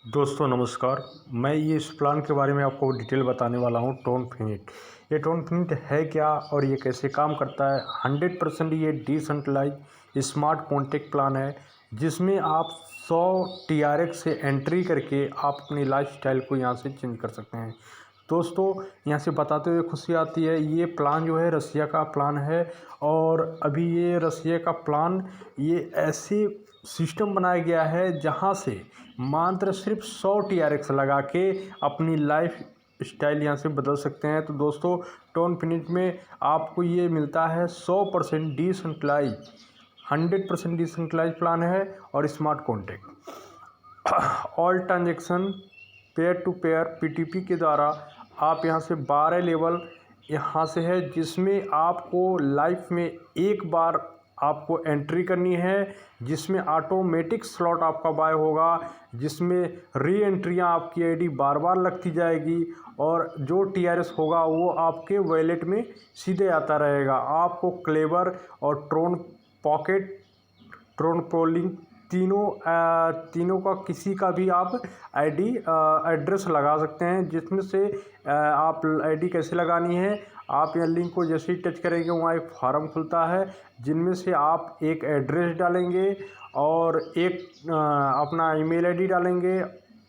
दोस्तों नमस्कार। मैं ये इस प्लान के बारे में आपको डिटेल बताने वाला हूँ। टोनफिनिट, ये टोनफिनिट है क्या और ये कैसे काम करता है। 100% ये डिसेंट्रलाइज स्मार्ट कॉन्टैक्ट प्लान है, जिसमें आप 100 TRX से एंट्री करके आप अपनी लाइफस्टाइल को यहाँ से चेंज कर सकते हैं। दोस्तों यहाँ से बताते हुए खुशी आती है, ये प्लान जो है रसिया का प्लान है। और अभी ये रसिया का प्लान ये ऐसे सिस्टम बनाया गया है जहाँ से मात्र सिर्फ 100 TRX लगा के अपनी लाइफ स्टाइल यहाँ से बदल सकते हैं। तो दोस्तों टोनफिनिट में आपको ये मिलता है 100% डिसेंट्रलाइज, 100% डिसेंट्रलाइज प्लान है और smart contact. All transaction peer to peer PTP के द्वारा आप यहाँ से 12 लेवल यहाँ से है, जिसमें आपको लाइफ में एक बार आपको एंट्री करनी है, जिसमें ऑटोमेटिक स्लॉट आपका बाय होगा, जिसमें री एंट्रियाँ आपकी आईडी बार बार लगती जाएगी और जो TRS होगा वो आपके वॉलेट में सीधे आता रहेगा। आपको क्लेवर और ट्रोन पॉकेट, ट्रोन पोलिंग तीनों का किसी का भी आप आईडी एड्रेस लगा सकते हैं, जिसमें से आप आईडी कैसे लगानी है। आप यह लिंक को जैसे ही टच करेंगे वहाँ एक फॉर्म खुलता है, जिनमें से आप एक एड्रेस डालेंगे और एक अपना ईमेल आईडी डालेंगे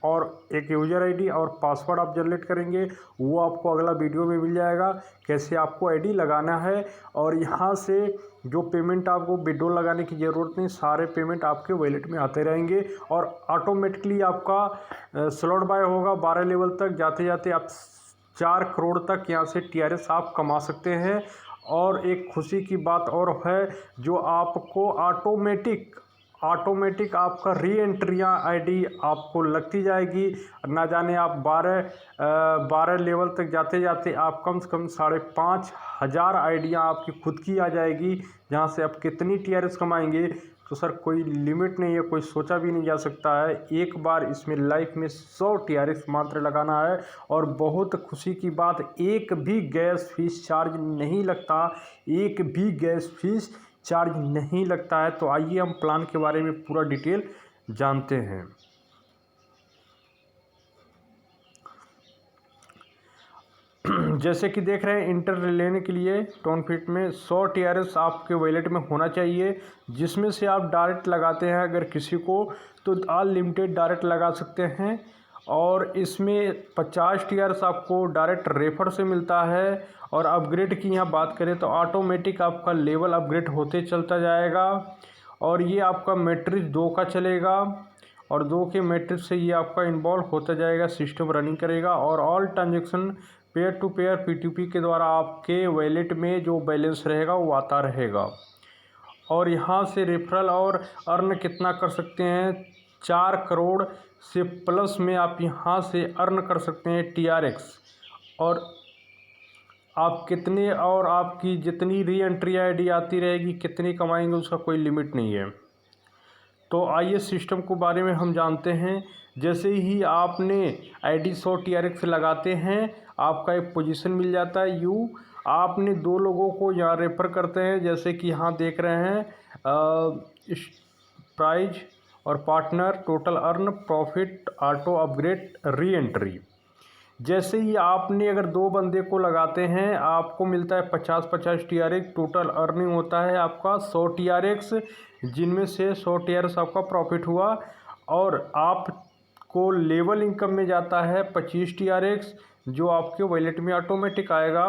और एक यूज़र आईडी और पासवर्ड आप जनरेट करेंगे। वो आपको अगला वीडियो में मिल जाएगा कैसे आपको आईडी लगाना है। और यहाँ से जो पेमेंट आपको विड्रॉ लगाने की ज़रूरत नहीं, सारे पेमेंट आपके वॉलेट में आते रहेंगे और ऑटोमेटिकली आपका स्लॉट बाय होगा। 12 लेवल तक जाते जाते आप 4 करोड़ तक यहाँ से TRS आप कमा सकते हैं। और एक खुशी की बात और है, जो आपको ऑटोमेटिक आपका री एंट्रियाँ आईडी आपको लगती जाएगी। ना जाने आप 12 लेवल तक जाते जाते आप कम से कम 5,500 आईडियाँ आपकी खुद की आ जाएगी, जहाँ से आप कितनी TRS कमाएंगे तो सर कोई लिमिट नहीं है, कोई सोचा भी नहीं जा सकता है। एक बार इसमें लाइफ में 100 TRS मात्र लगाना है। और बहुत खुशी की बात, एक भी गैस फीस चार्ज नहीं लगता, एक भी गैस फीस चार्ज नहीं लगता है। तो आइए हम प्लान के बारे में पूरा डिटेल जानते हैं। जैसे कि देख रहे हैं, इंटर लेने के लिए टोनफिट में 100 TRS आपके वॉलेट में होना चाहिए, जिसमें से आप डायरेक्ट लगाते हैं अगर किसी को तो अनलिमिटेड डायरेक्ट लगा सकते हैं। और इसमें 50 TRS आपको डायरेक्ट रेफर से मिलता है। और अपग्रेड की यहाँ बात करें तो ऑटोमेटिक आपका लेवल अपग्रेड होते चलता जाएगा। और ये आपका मैट्रिक्स 2 का चलेगा और 2 के मैट्रिक्स से ये आपका इन्वॉल्व होता जाएगा, सिस्टम रनिंग करेगा। और all transaction peer to peer PTP के द्वारा आपके वॉलेट में जो बैलेंस रहेगा वो आता रहेगा। और यहाँ से रेफरल और अर्न कितना कर सकते हैं, 4 करोड़ से प्लस में आप यहाँ से अर्न कर सकते हैं TRX। और आप कितने और आपकी जितनी री एंट्री आईडी आती रहेगी, कितनी कमाएंगे, उसका कोई लिमिट नहीं है। तो आइए सिस्टम के बारे में हम जानते हैं। जैसे ही आपने आईडी 100 TRX लगाते हैं, आपका एक पोजीशन मिल जाता है यू। आपने 2 लोगों को यहाँ रेफर करते हैं, जैसे कि यहाँ देख रहे हैं प्राइज और partner, total earn, profit, auto upgrade, re entry. जैसे ही आपने अगर 2 बंदे को लगाते हैं, आपको मिलता है 50-50 TRX। टोटल अर्निंग होता है आपका 100 TRX, जिनमें से 100 TRX आपका प्रॉफिट हुआ। और आपको लेवल इनकम में जाता है 25 TRX, जो आपके वॉलेट में ऑटोमेटिक आएगा।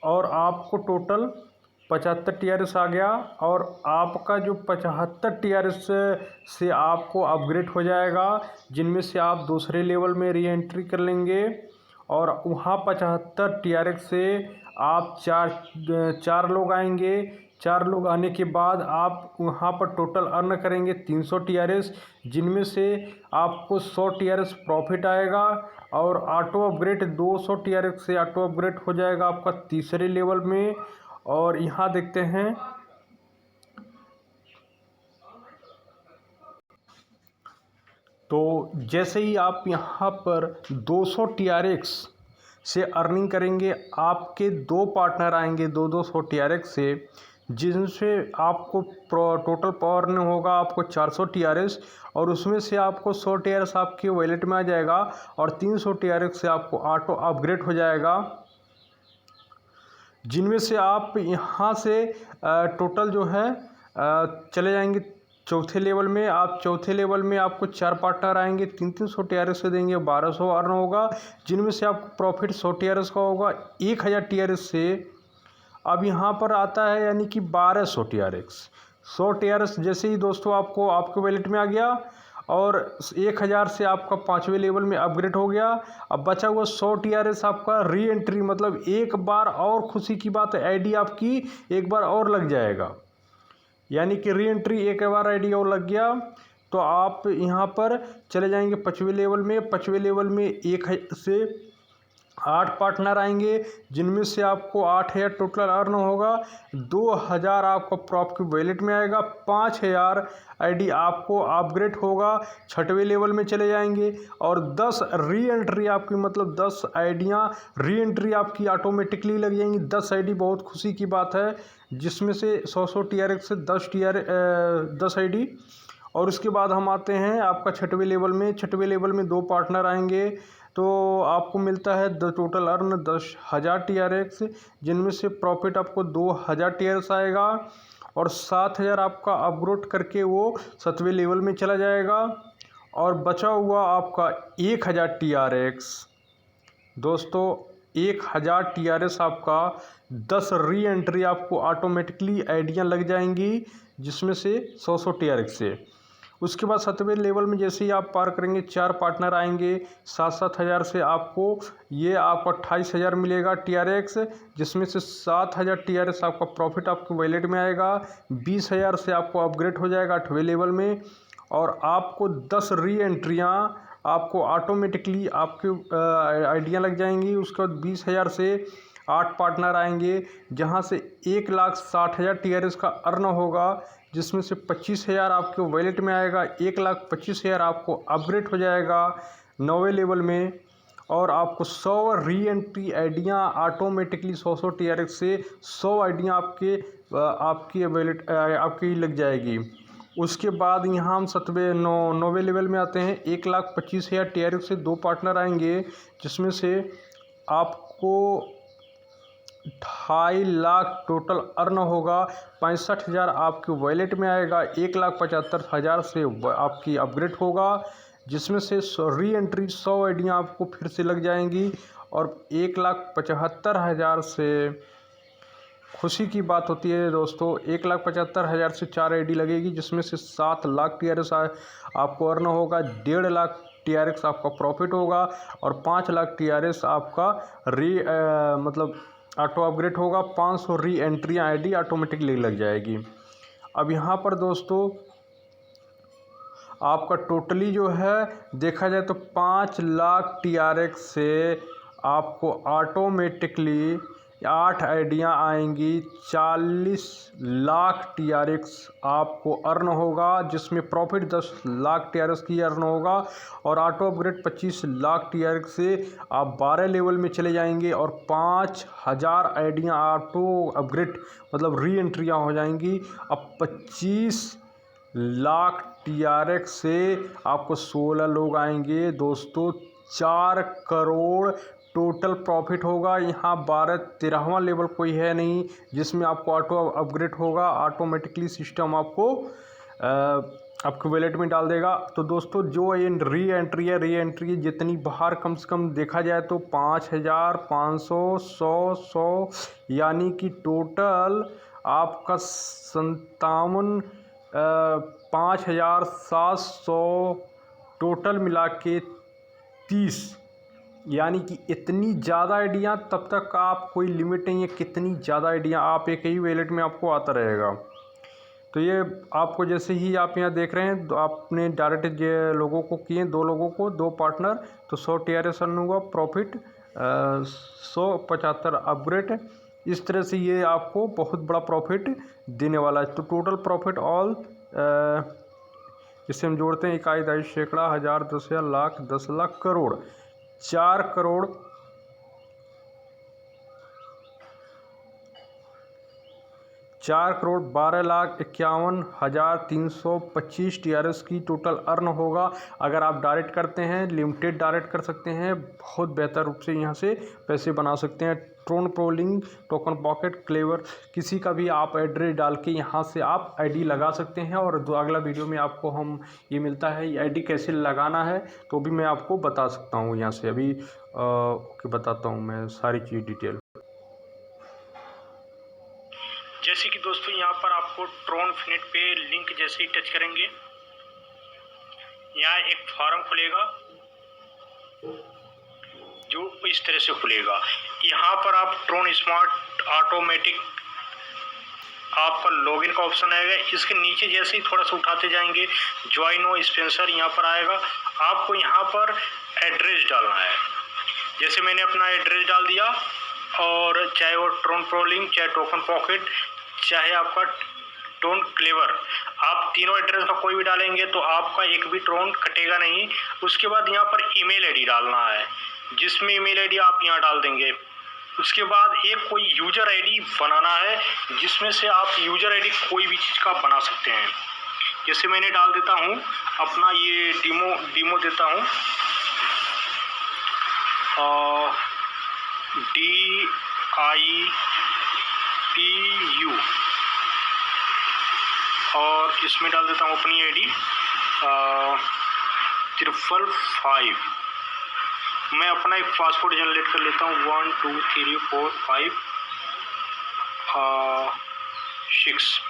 और आपको टोटल 75 TRS आ गया। और आपका जो 75 TRS से आपको अपग्रेड हो जाएगा, जिनमें से आप दूसरे लेवल में री एंट्री कर लेंगे। और वहाँ 75 TRX से आप चार लोग आएंगे। 4 लोग आने के बाद आप वहाँ पर टोटल अर्न करेंगे 300 TRS, जिनमें से आपको 100 TRS प्रॉफिट आएगा। और ऑटो अपग्रेड 200 TRX से ऑटो अपग्रेड हो जाएगा आपका तीसरे लेवल में। और यहाँ देखते हैं, तो जैसे ही आप यहाँ पर 200 TRX से अर्निंग करेंगे, आपके 2 पार्टनर आएंगे 200 TRX से, जिनसे आपको टोटल पावर अर्न होगा आपको 400 TRS, और उसमें से आपको 100 TRS आपके वॉलेट में आ जाएगा और 300 TRS से आपको ऑटो अपग्रेड हो जाएगा, जिनमें से आप यहाँ से टोटल जो है चले जाएंगे चौथे लेवल में। आप चौथे लेवल में आपको 4 पार्टनर आएंगे, 300 TRS से देंगे, 1200 अर्न होगा, जिनमें से आपको प्रॉफिट 100 TRS का होगा 1000 TRS से। अब यहाँ पर आता है यानी कि 1200 TRS। 100 TRS जैसे ही दोस्तों आपको आपके वॉलेट में आ गया और 1000 से आपका 5वें लेवल में अपग्रेड हो गया। अब बचा हुआ 100 TRS आपका री एंट्री, मतलब एक बार और खुशी की बात है, आईडी आपकी एक बार और लग जाएगा, यानी कि री एंट्री एक बार आईडी और लग गया तो आप यहाँ पर चले जाएंगे 5वें लेवल में। 5वें लेवल में 1 से 8 पार्टनर आएंगे, जिनमें से आपको 8000 टोटल अर्न होगा, 2000 आपको आपके वॉलेट में आएगा, 5000 आईडी आपको अपग्रेड होगा, 6वें लेवल में चले जाएंगे और 10 री एंट्री आपकी, मतलब 10 आईडियाँ री एंट्री आपकी ऑटोमेटिकली लग जाएंगी। 10 आईडी बहुत खुशी की बात है, जिसमें से 100 TRX से 10 आईडी। और उसके बाद हम आते हैं आपका 6वें लेवल में। 6वें लेवल में 2 पार्टनर आएंगे तो आपको मिलता है टोटल अर्न 10,000 TRX, जिनमें से प्रॉफिट आपको 2000 TRX आएगा और 7000 आपका अपग्रेड करके वो 7वें लेवल में चला जाएगा और बचा हुआ आपका 1000 TRX। दोस्तों 1000 TRS आपका 10 री एंट्री आपको ऑटोमेटिकली आइडियाँ लग जाएंगी, जिसमें से 100 TRX से। उसके बाद 7वें लेवल में जैसे ही आप पार करेंगे 4 पार्टनर आएंगे, 7-7 हज़ार से आपको ये आपको 28,000 मिलेगा TRX, जिसमें से 7,000 TRX आपका प्रॉफिट आपके वॉलेट में आएगा। 20,000 से आपको अपग्रेड हो जाएगा 8वें लेवल में और आपको 10 री एंट्रियाँ आपको ऑटोमेटिकली आपके आइडियाँ लग जाएंगी। उसके बाद 20,000 से 8 पार्टनर आएंगे, जहां से 1,60,000 TRS का अर्न होगा, जिसमें से 25,000 आपके वॉलेट में आएगा, 1,25,000 आपको अपग्रेड हो जाएगा 9वें लेवल में और आपको 100 री एंट्री आइडियाँ ऑटोमेटिकली 100 TRX से 100 आइडियाँ आपकी वॉलेट आपकी लग जाएगी। उसके बाद यहाँ हम 9वें लेवल में आते हैं। 1,25,000 TRX से 2 पार्टनर आएंगे, जिसमें से आपको 2.5 लाख टोटल अर्न होगा, 65,000 आपके वॉलेट में आएगा, 1,75,000 से आपकी अपग्रेड होगा, जिसमें से री एंट्री 100 आइडियाँ आपको फिर से लग जाएंगी और 1,75,000 से खुशी की बात होती है दोस्तों, 1,75,000 से 4 आईडी लगेगी, जिसमें से 7 लाख TRS आपको अर्न होगा, 1.5 लाख TRX आपका प्रॉफिट होगा और 5 लाख TRS आपका मतलब ऑटो अपग्रेड होगा। 500 री एंट्री आईडी ऑटोमेटिकली लग जाएगी। अब यहाँ पर दोस्तों आपका टोटली जो है देखा जाए तो 5 लाख TRX से आपको ऑटोमेटिकली 8 आइडियाँ आएंगी, 40 लाख TRX आपको अर्न होगा, जिसमें प्रॉफिट 10 लाख TRX की अर्न होगा और ऑटो अपग्रेड 25 लाख TRX से आप 12 लेवल में चले जाएंगे और 5,000 आइडियाँ ऑटो अपग्रेड मतलब री एंट्रियाँ हो जाएंगी। अब 25 लाख TRX से आपको 16 लोग आएंगे दोस्तों, 4 करोड़ टोटल प्रॉफिट होगा। यहाँ 13वां लेवल कोई है नहीं जिसमें आपको ऑटो अपग्रेड होगा, ऑटोमेटिकली सिस्टम आपको आपके वॉलेट में डाल देगा। तो दोस्तों जो ये री एंट्री जितनी बाहर कम से कम देखा जाए तो 5,500 100 यानी कि टोटल आपका 5,700 टोटल मिला के 30, यानी कि इतनी ज़्यादा आइडियाँ, तब तक आप कोई लिमिट नहीं है कितनी ज़्यादा आइडियाँ आप एक ही वॉलेट में आपको आता रहेगा। तो ये आपको जैसे ही आप यहाँ देख रहे हैं तो आपने डायरेक्ट लोगों को किए, 2 लोगों को 2 पार्टनर, तो 100 TRS अर्न हुआ, प्रॉफिट 175 अपग्रेड। इस तरह से ये आपको बहुत बड़ा प्रॉफिट देने वाला है। तो टोटल प्रॉफिट ऑल इसे हम जोड़ते हैं, इकाई, दशमलव, सैकड़ा, हज़ार, 10,000, लाख, 10 लाख, करोड़, 4 करोड़ 4 4,12,51,325 TRS की टोटल अर्न होगा। अगर आप डायरेक्ट करते हैं, लिमिटेड डायरेक्ट कर सकते हैं, बहुत बेहतर रूप से यहाँ से पैसे बना सकते हैं। Tron pro link, token pocket, clever, किसी का भी आप एड्रेस डाल के यहाँ से आप आईडी लगा सकते हैं। और अगला वीडियो में आपको हम ये मिलता है आईडी कैसे लगाना है तो भी मैं आपको बता सकता हूँ। यहाँ से अभी बताता हूँ मैं सारी चीज़ डिटेल। जैसे कि दोस्तों यहाँ पर आपको ट्रोन फिनिट पे लिंक जैसे ही टच करेंगे, यहाँ एक फॉर्म खुलेगा जो इस तरह से खुलेगा। यहाँ पर आप ट्रोन स्मार्ट ऑटोमेटिक आपका लॉगिन का ऑप्शन आएगा। इसके नीचे जैसे ही थोड़ा सा उठाते जाएंगे, ज्वाइन ओ स्पेंसर यहाँ पर आएगा। आपको यहाँ पर एड्रेस डालना है। जैसे मैंने अपना एड्रेस डाल दिया, और चाहे वो ट्रोन प्रो लिंक, चाहे टोकन पॉकेट, चाहे आपका ट्रोन क्लेवर, आप तीनों एड्रेस का कोई भी डालेंगे तो आपका एक भी ट्रोन कटेगा नहीं। उसके बाद यहाँ पर ईमेल आईडी डालना है, जिसमें ईमेल आईडी आप यहाँ डाल देंगे। उसके बाद एक कोई यूजर आईडी बनाना है, जिसमें से आप यूजर आईडी कोई भी चीज़ का बना सकते हैं। जैसे मैंने डाल देता हूँ अपना ये डीमो देता हूँ, DIPU, और इसमें डाल देता हूँ अपनी आईडी 555। मैं अपना एक पासवर्ड जनरेट कर लेता हूँ 1 2 3 4 5 6।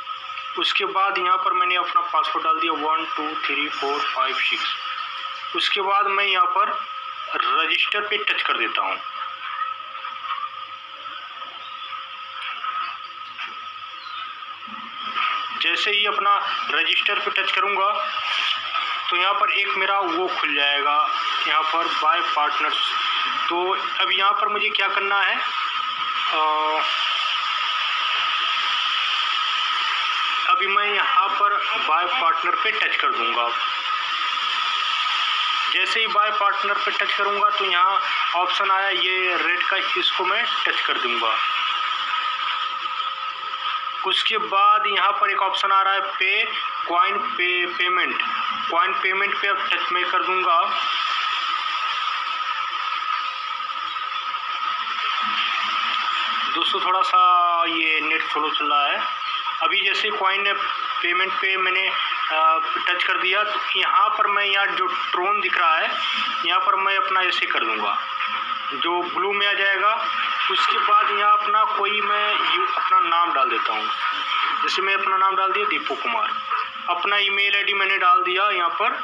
उसके बाद यहाँ पर मैंने अपना पासवर्ड डाल दिया 1 2 3 4 5 6। उसके बाद मैं यहाँ पर रजिस्टर पे टच कर देता हूँ। जैसे ही अपना रजिस्टर पे टच करूँगा तो यहाँ पर एक मेरा वो खुल जाएगा, यहाँ पर बाय पार्टनर्स। तो अब यहाँ पर मुझे क्या करना है, अभी मैं यहाँ पर बाय पार्टनर पे टच कर दूँगा। जैसे ही बाय पार्टनर पे टच करूँगा तो यहाँ ऑप्शन आया ये रेड का, इसको मैं टच कर दूँगा। उसके बाद यहाँ पर एक ऑप्शन आ रहा है पे कॉइन पेमेंट पे अब टच मैं कर दूँगा। दोस्तों थोड़ा सा ये नेट स्लो चल रहा है। अभी जैसे कॉइन पेमेंट पे मैंने टच कर दिया तो यहाँ पर मैं यहाँ जो ट्रोन दिख रहा है यहाँ पर मैं अपना ऐसे कर दूँगा, जो ब्लू में आ जाएगा। उसके बाद यहाँ अपना कोई मैं अपना नाम डाल देता हूँ। जैसे मैं अपना नाम डाल दिया दीपू कुमार, अपना ईमेल आईडी मैंने डाल दिया यहाँ पर,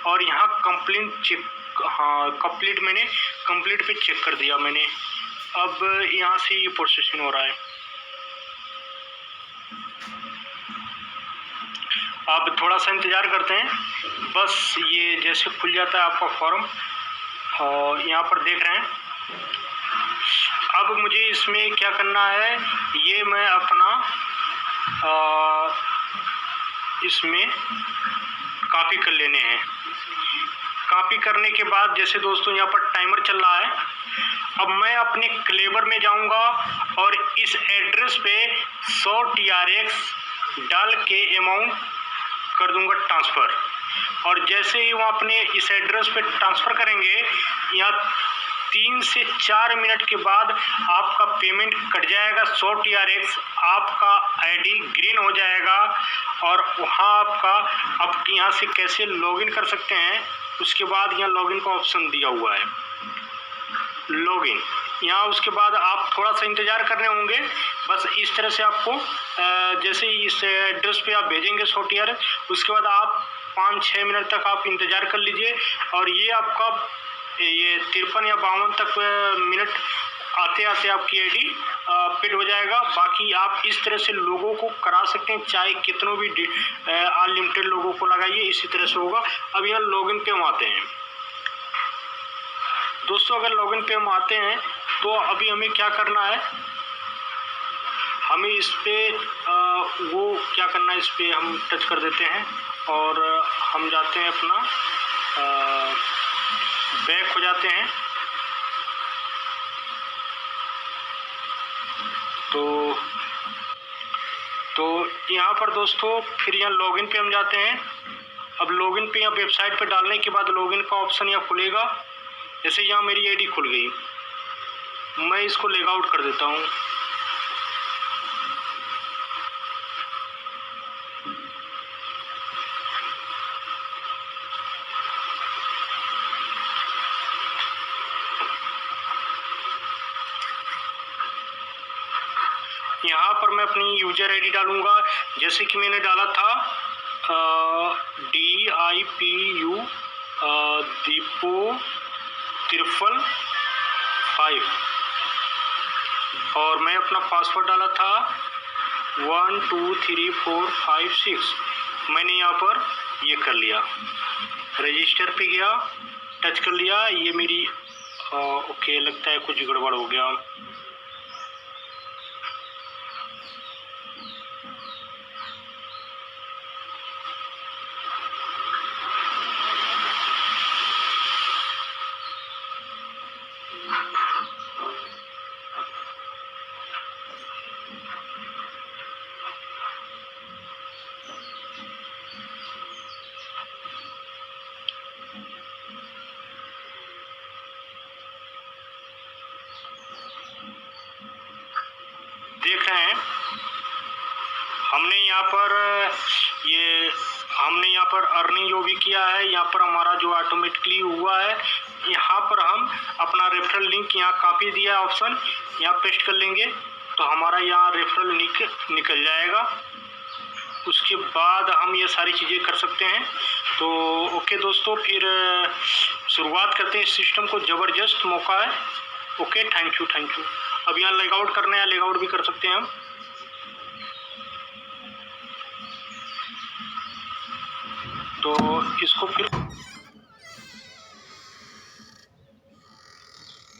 और यहाँ कंप्लीट चेक, हाँ कंप्लीट मैंने कंप्लीट पे चेक कर दिया मैंने। अब यहाँ से ये प्रोसेसिंग हो रहा है। आप थोड़ा सा इंतज़ार करते हैं, बस ये जैसे खुल जाता है आपका फॉर्म, और यहाँ पर देख रहे हैं। अब मुझे इसमें क्या करना है, ये मैं अपना इसमें कॉपी कर लेने हैं। कॉपी करने के बाद जैसे दोस्तों यहाँ पर टाइमर चल रहा है, अब मैं अपने क्लेवर में जाऊंगा और इस एड्रेस पे 100 TRX डाल के अमाउंट कर दूंगा ट्रांसफ़र। और जैसे ही वो अपने इस एड्रेस पे ट्रांसफ़र करेंगे, यहाँ 3 से 4 मिनट के बाद आपका पेमेंट कट जाएगा। 100 TRX आपका आईडी ग्रीन हो जाएगा, और वहाँ आपका आप यहाँ से कैसे लॉगिन कर सकते हैं। उसके बाद यहाँ लॉगिन का ऑप्शन दिया हुआ है, लॉगिन यहाँ। उसके बाद आप थोड़ा सा इंतज़ार करने होंगे। बस इस तरह से आपको जैसे ही इस एड्रेस पे आप भेजेंगे 100 TRX, उसके बाद आप 5-6 मिनट तक आप इंतज़ार कर लीजिए, और ये आपका ये 53 या 52 तक मिनट आते आते आपकी आईडी फिट हो जाएगा। बाकी आप इस तरह से लोगों को करा सकते हैं, चाहे कितनों भी अनलिमिटेड लोगों को लगाइए, इसी तरह से होगा। अब यहाँ लॉगिन पे हम आते हैं दोस्तों। अगर लॉगिन पे हम आते हैं तो अभी हमें क्या करना है, हमें इस पर वो क्या करना है, इस पर हम टच कर देते हैं और हम जाते हैं अपना बैक हो जाते हैं। तो तो यहाँ पर दोस्तों फिर यहाँ लॉगिन पे हम जाते हैं। अब लॉगिन पे यहाँ वेबसाइट पे डालने के बाद लॉगिन का ऑप्शन यहाँ खुलेगा। जैसे यहाँ मेरी आईडी खुल गई, मैं इसको लॉग आउट कर देता हूँ। यहाँ पर मैं अपनी यूजर आईडी डालूँगा, जैसे कि मैंने डाला था DIPU Dipo5 और मैं अपना पासवर्ड डाला था 123456। मैंने यहाँ पर ये कर लिया, रजिस्टर पे गया, टच कर लिया। ये मेरी ओके, लगता है कुछ गड़बड़ हो गया। देख रहे हैं हमने यहाँ पर अर्निंग जो भी किया है, यहाँ पर हमारा जो ऑटोमेटिकली हुआ है। यहाँ पर हम अपना रेफरल लिंक यहाँ कॉपी दिया है ऑप्शन, यहाँ पेस्ट कर लेंगे तो हमारा यहाँ रेफरल लिंक निकल जाएगा। उसके बाद हम ये सारी चीज़ें कर सकते हैं। तो ओके दोस्तों, फिर शुरुआत करते हैं। इस सिस्टम को ज़बरदस्त मौका है। Okay, thank you. अब यहाँ लॉग आउट करना है, लॉग आउट भी कर सकते हैं हम। तो इसको फिर